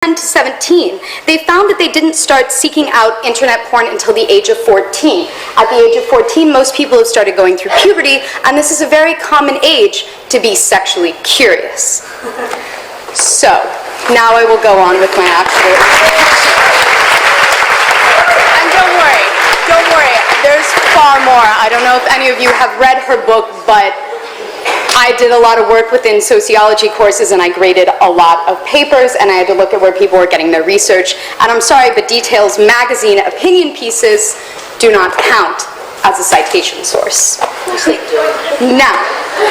10 to 17, they found that they didn't start seeking out internet porn until the age of 14. At the age of 14, most people have started going through puberty, and this is a very common age to be sexually curious. So, now I will go on with my actual... And don't worry, there's far more. I don't know if any of you have read her book, but I did a lot of work within sociology courses, and I graded a lot of papers, and I had to look at where people were getting their research. And I'm sorry, but Details magazine opinion pieces do not count as a citation source. Now,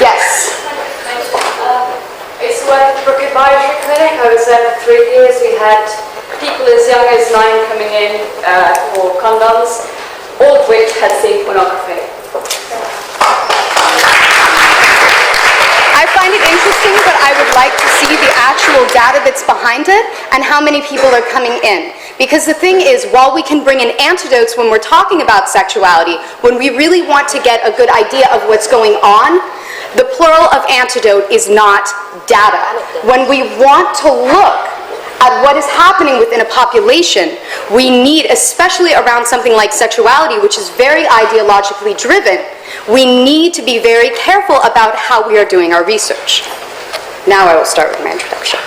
yes? I used to work at the Brook Advisory Clinic. I was there for 3 years. We had people as young as 9 coming in for condoms, all of which had seen pornography. I find it interesting, but I would like to see the actual data that's behind it and how many people are coming in. Because the thing is, while we can bring in antidotes when we're talking about sexuality, when we really want to get a good idea of what's going on, the plural of antidote is not data. When we want to look at what is happening within a population, we need, especially around something like sexuality, which is very ideologically driven, we need to be very careful about how we are doing our research. Now I will start with my introduction.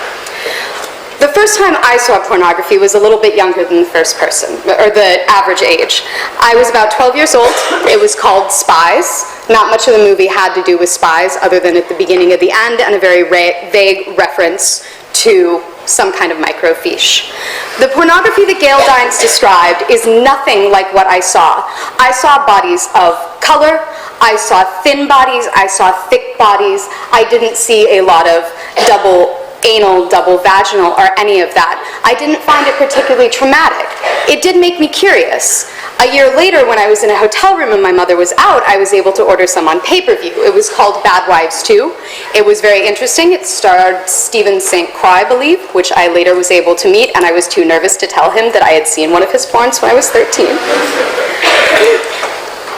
The first time I saw pornography was a little bit younger than the first person, or the average age. I was about 12 years old. It was called Spies. Not much of the movie had to do with spies, other than at the beginning of the end, and a very vague reference to some kind of microfiche. The pornography that Gail Dines described is nothing like what I saw. I saw bodies of color, I saw thin bodies, I saw thick bodies. I didn't see a lot of double anal, double vaginal, or any of that. I didn't find it particularly traumatic. It did make me curious. A year later, when I was in a hotel room and my mother was out, I was able to order some on pay-per-view. It was called Bad Wives 2. It was very interesting. It starred Stephen St. Croix, I believe, which I later was able to meet, and I was too nervous to tell him that I had seen one of his porns when I was 13.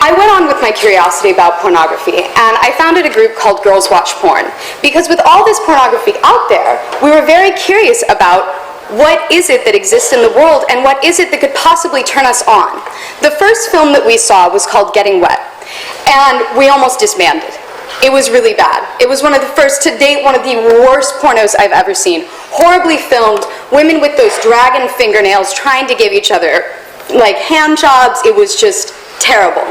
I went on with my curiosity about pornography, and I founded a group called Girls Watch Porn. Because with all this pornography out there, we were very curious about what is it that exists in the world, and what is it that could possibly turn us on. The first film that we saw was called Getting Wet, and we almost disbanded. It was really bad. It was one of the first, to date, one of the worst pornos I've ever seen. Horribly filmed, women with those dragon fingernails trying to give each other, like, hand jobs. It was just terrible.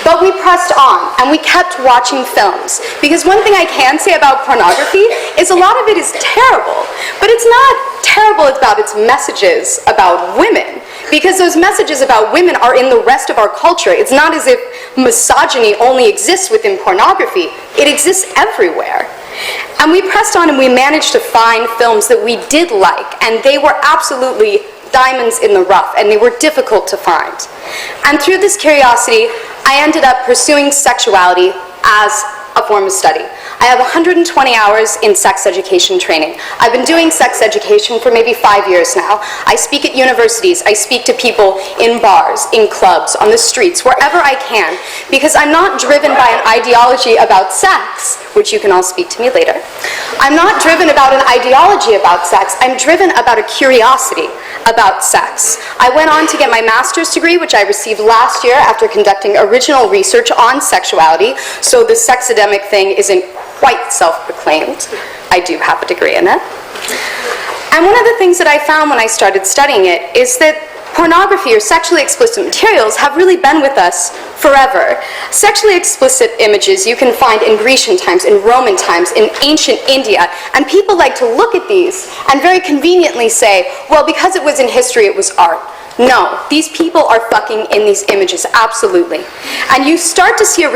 But we pressed on, and we kept watching films. Because one thing I can say about pornography is a lot of it is terrible. But it's not terrible about its messages about women. Because those messages about women are in the rest of our culture. It's not as if misogyny only exists within pornography. It exists everywhere. And we pressed on, and we managed to find films that we did like, and they were absolutely diamonds in the rough, and they were difficult to find. And through this curiosity, I ended up pursuing sexuality as a form of study. I have 120 hours in sex education training. I've been doing sex education for maybe 5 years now. I speak at universities, I speak to people in bars, in clubs, on the streets, wherever I can, because I'm not driven by an ideology about sex, which you can all speak to me later. I'm not driven about an ideology about sex, I'm driven about a curiosity about sex. I went on to get my master's degree, which I received last year after conducting original research on sexuality, so the sexademic thing isn't quite self-proclaimed. I do have a degree in it. And one of the things that I found when I started studying it is that pornography or sexually explicit materials have really been with us forever. Sexually explicit images you can find in Grecian times, in Roman times, in ancient India, and people like to look at these and very conveniently say, well, because it was in history, it was art. No, these people are fucking in these images, absolutely. And you start to see a